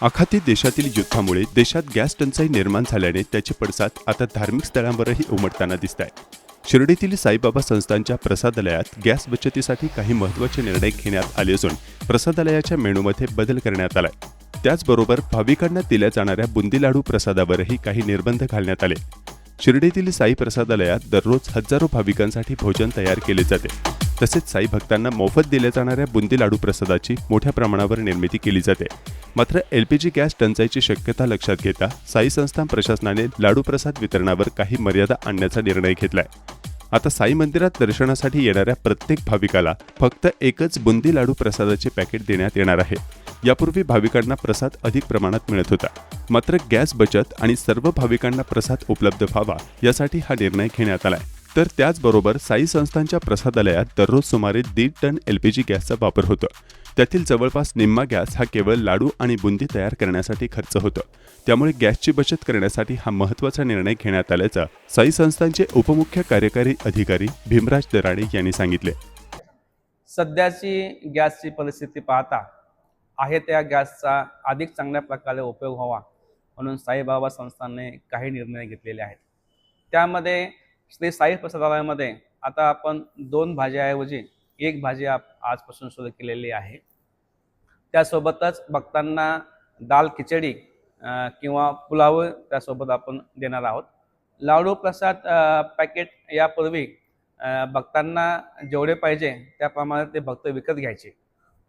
आखाती देशातील युद्धामुळे देशात गॅस टंचाई निर्माण झाल्याने त्याचे पडसाद आता धार्मिक स्थळांवरही उमटताना दिसत आहे. शिर्डीतील साईबाबा संस्थानच्या प्रसादालयात गॅस बचतीसाठी काही महत्त्वाचे निर्णय घेण्यात आले असून प्रसादालयाच्या मेनूमध्ये बदल करण्यात आलाय. त्याचबरोबर भाविकांना दिल्या जाणाऱ्या बुंदी लाडू प्रसादावरही काही निर्बंध घालण्यात आले. शिर्डीतील साई प्रसादालयात दररोज हजारो भाविकांसाठी भोजन तयार केले जाते. तसेच साई भक्तांना मोफत दिल्या जाणाऱ्या बुंदी लाडू प्रसादाची मोठ्या प्रमाणावर निर्मिती केली जाते. मात्र LPG गॅस टंचाईची शक्यता लक्षात घेता साई संस्थान प्रशासनाने लाडू प्रसाद वितरणावर काही मर्यादा आणण्याचा निर्णय घेतलाय. आता साई मंदिरात दर्शनासाठी येणाऱ्या प्रत्येक भाविकाला फक्त एकच बुंदी लाडू प्रसादाचे पॅकेट देण्यात येणार आहे. यापूर्वी भाविकांना प्रसाद अधिक प्रमाणात मिळत होता. मात्र गॅस बचत आणि सर्व भाविकांना प्रसाद उपलब्ध व्हावा यासाठी हा निर्णय घेण्यात आलाय. तर त्याचबरोबर साई संस्थानच्या प्रसादालयात दररोज सुमारे 1.5 टन LPG गॅसचा वापर होतो. त्यातील जवळपास निम्मा गॅस हा केवळ लाडू आणि बुंदी तयार करण्यासाठी खर्च होतो. त्यामुळे गॅसची बचत करण्यासाठी हा महत्त्वाचा निर्णय घेण्यात आल्याचं साई संस्थानचे उपमुख्य कार्यकारी अधिकारी भीमराज दराडे यांनी सांगितले. सध्याची गॅसची परिस्थिती पाहता आहे त्या गॅसचा अधिक चांगल्या प्रकारे उपयोग व्हावा म्हणून साईबाबा संस्थानने काही निर्णय घेतलेले आहेत. त्यामध्ये श्री साई प्रसादालयामध्ये आता आपण 2 भाज्याऐवजी 1 भाजी आजपासून सुरू केलेली आहे. त्यासोबतच भक्तांना दाल खिचडी किंवा पुलाव त्यासोबत आपण देणार आहोत. लाडू प्रसाद पॅकेट यापूर्वी भक्तांना जेवढे पाहिजे त्याप्रमाणे ते भक्त विकत घ्यायचे,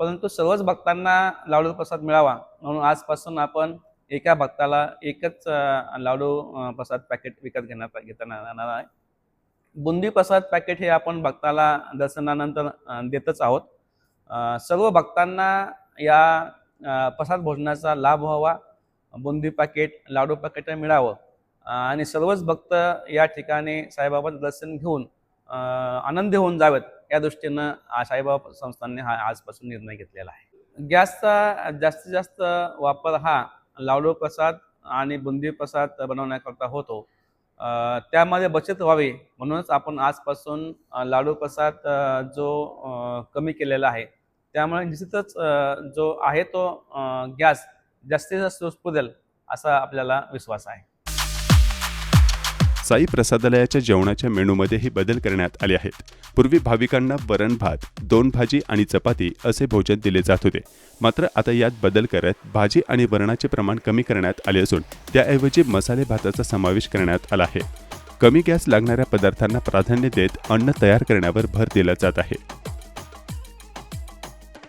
परंतु सर्वच भक्तांना लाडू प्रसाद मिळावा म्हणून आजपासून आपण एका भक्ताला एकच लाडू प्रसाद पॅकेट विकत घेता येणार आहे. बुंदी प्रसाद पॅकेट हे आपण भक्ताला दर्शनानंतर देतच आहोत. सर्व भक्तांना या प्रसाद भोजनाचा लाभ व्हावा, बुंदी पॅकेट लाडू पॅकेट मिळावं आणि सर्वच भक्त या ठिकाणी साईबाबांचं दर्शन घेऊन आनंदी होऊन जावेत या दृष्टीनं साईबाबा संस्थानने हा आजपासून निर्णय घेतलेला आहे. गॅसचा जास्तीत जास्त वापर हा लाडू प्रसाद आणि बुंदी प्रसाद बनवण्याकरता होतो. त्यामध्ये बचत व्हावी म्हणूनच आपण आजपासून लाडू प्रसाद जो कमी केलेला आहे. त्यामुळे निश्चितच जो आहे तो गॅस जास्तीत जास्त पुरेल असा आपल्याला विश्वास आहे. साई प्रसादालयाच्या जेवणाच्या मेनूमध्येही बदल करण्यात आले आहेत. पूर्वी भाविकांना वरण भात, 2 भाजी आणि चपाती असे भोजन दिले जात होते. मात्र आता यात बदल करत भाजी आणि वरणाचे प्रमाण कमी करण्यात आले असून त्याऐवजी मसाले भाताचा समावेश करण्यात आला आहे. कमी गॅस लागणाऱ्या पदार्थांना प्राधान्य देत अन्न तयार करण्यावर भर दिला जात आहे.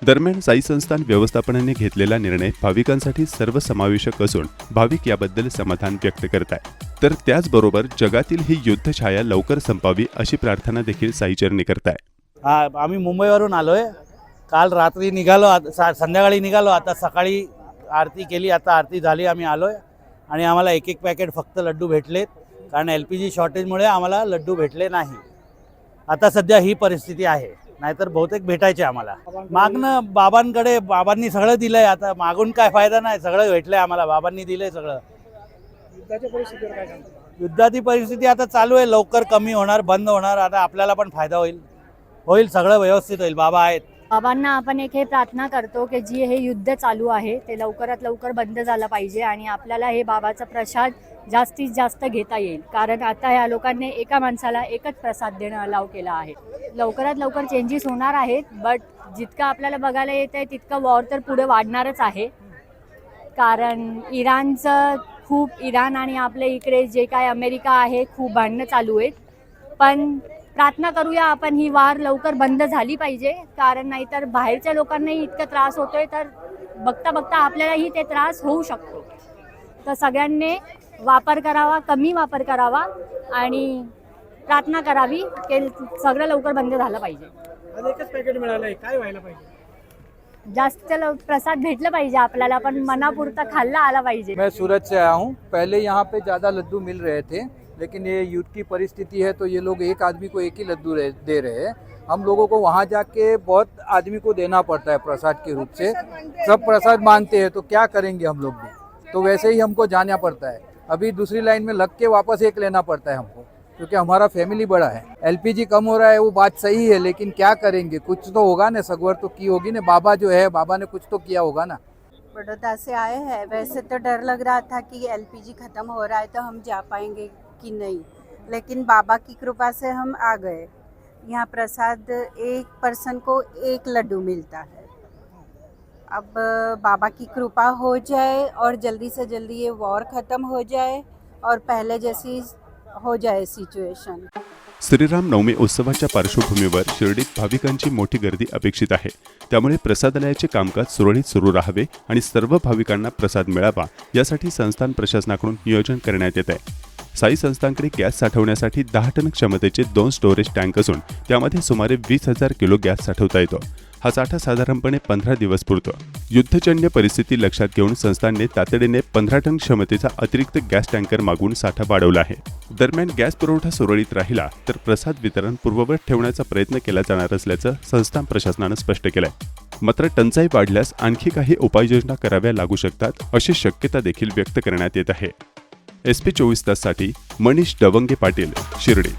दरम्यान साई संस्थान व्यवस्थापनाने घेतलेला निर्णय भाविकांसाठी सर्वसमावेशक असून भाविक याबद्दल समाधान व्यक्त करत आहेत. तर त्याचबरोबर जगातील ही युद्धछाया लवकर संपावी अशी प्रार्थना देखील साईचरणी करताय. आम्ही मुंबईवरून आलोय. काल रात्री निघालो, संध्याकाळी निघालो. आता सकाळी आरती केली, आता आरती झाली, आम्ही आलोय आणि आम्हाला एक पॅकेट फक्त लड्डू भेटलेत कारण LPG शॉर्टेजमुळे आम्हाला लड्डू भेटले नाही. आता सध्या ही परिस्थिती आहे, नाहीतर बहुतेक भेटायचे आम्हाला. मागणं बाबांकडे, बाबांनी सगळं दिलंय, आता मागून काय फायदा नाही, सगळं भेटलंय आम्हाला, बाबांनी दिलंय सगळं. युद्धाची परिस्थिती आता चालू आहे, लवकर कमी होणार, बंद होणार. आता आपल्याला पण फायदा होईल, सगळं व्यवस्थित होईल. बाबा आहेत. बाबांना आपण हे प्रार्थना करतो की जे हे युद्ध चालू आहे ते लवकरात लवकर बंद झालं पाहिजे आणि आपल्याला हे बाबाचा प्रसाद जास्तीत जास्त घेता येईल. कारण आता ह्या लोकांनी एका माणसाला एकच प्रसाद देणं अलाव केला आहे. लवकरात लवकर चेंजेस होणार आहेत, बट जितकं आपल्याला बघायला येत आहे तितकं वॉर तर पुढे वाढणारच आहे. कारण इराण आणि आपल्या इकडे जे काय अमेरिका आहे खूप भांडणं चालू आहेत. पण प्रार्थना करूया आपण ही वार लवकर बंद झाली पाहिजे, कारण नाहीतर बाहेरच्या लोकांनाही इतका त्रास होतोय तर बघता बघता आपल्यालाही ते त्रास होऊ शकतो. तर सगळ्यांनी वापर करावा, कमी वापर करावा आणि प्रार्थना करावी की सगळं लवकर बंद झालं पाहिजे. एकच पॅकेट मिळालंय, काय व्हायला पाहिजे? जास्त प्रसाद भेटलं पाहिजे आपल्याला, पण मनापुरता खाल्ला आला पाहिजे. मैं सूरत से आया हूँ. पहले यहाँ पे ज़्यादा लड्डू मिल रहे थे, लेकिन ये युद्ध की परिस्थिति है तो ये लोग एक आदमी को एक ही लड्डू दे रहे हैं. हम लोगों को वहाँ जाके बहुत आदमी को देना पड़ता है प्रसाद के रूप से. सब प्रसाद मांगते हैं तो क्या करेंगे हम लोग भी, तो वैसे ही हमको जाना पड़ता है. अभी दूसरी लाइन में लग के वापस एक लेना पड़ता है हमको, क्योंकि हमारा फैमिली बड़ा है. LPG कम हो रहा है वो बात सही है, लेकिन क्या करेंगे, कुछ तो होगा ना, सगवड़ तो की होगी ना. बाबा जो है, बाबा ने कुछ तो किया होगा ना. बड़ौदा से आए हैं। वैसे तो डर लग रहा था कि एलपीजी ख़त्म हो रहा है तो हम जा पाएंगे कि नहीं, लेकिन बाबा की कृपा से हम आ गए। यहाँ प्रसाद एक पर्सन को 1 लड्डू मिलता है। अब बाबा की कृपा हो जाए और जल्दी से जल्दी ये वॉर ख़त्म हो जाए और पहले जैसी हो जाए सिचुएशन। श्रीराम नवमी उत्सवाच्या पार्श्वभूमीवर शिर्डीत भाविकांची मोठी गर्दी अपेक्षित आहे, त्यामुळे प्रसादालयाचे कामकाज सुरळीत सुरू राहावे आणि सर्व भाविकांना प्रसाद मिळावा यासाठी संस्थान प्रशासनाकडून नियोजन करण्यात येत आहे। साई संस्थानकडे गॅस साठवण्यासाठी 10 टन क्षमतेचे 2 स्टोरेज टँक असून त्यामध्ये सुमारे 20,000 किलो गॅस साठवता येतो। हा साठा साधारणपणे 15 दिवस पुरतो। युद्धजन्य परिस्थिती लक्षात घेऊन संस्थानने तातडीने 15 टन क्षमतेचा अतिरिक्त गॅस टँकर मागवून साठा वाढवला आहे। दरम्यान गॅस पुरवठा सुरळीत राहिला तर प्रसाद वितरण पूर्ववत ठेवण्याचा प्रयत्न केला जाणार असल्याचं संस्थान प्रशासनानं स्पष्ट केलंय। मात्र टंचाई वाढल्यास आणखी काही उपाययोजना कराव्या लागू शकतात अशी शक्यता देखील व्यक्त करण्यात येत आहे। SP 24 ताससाठी मनीष डवंगे पाटील, शिर्डी।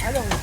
हॅलो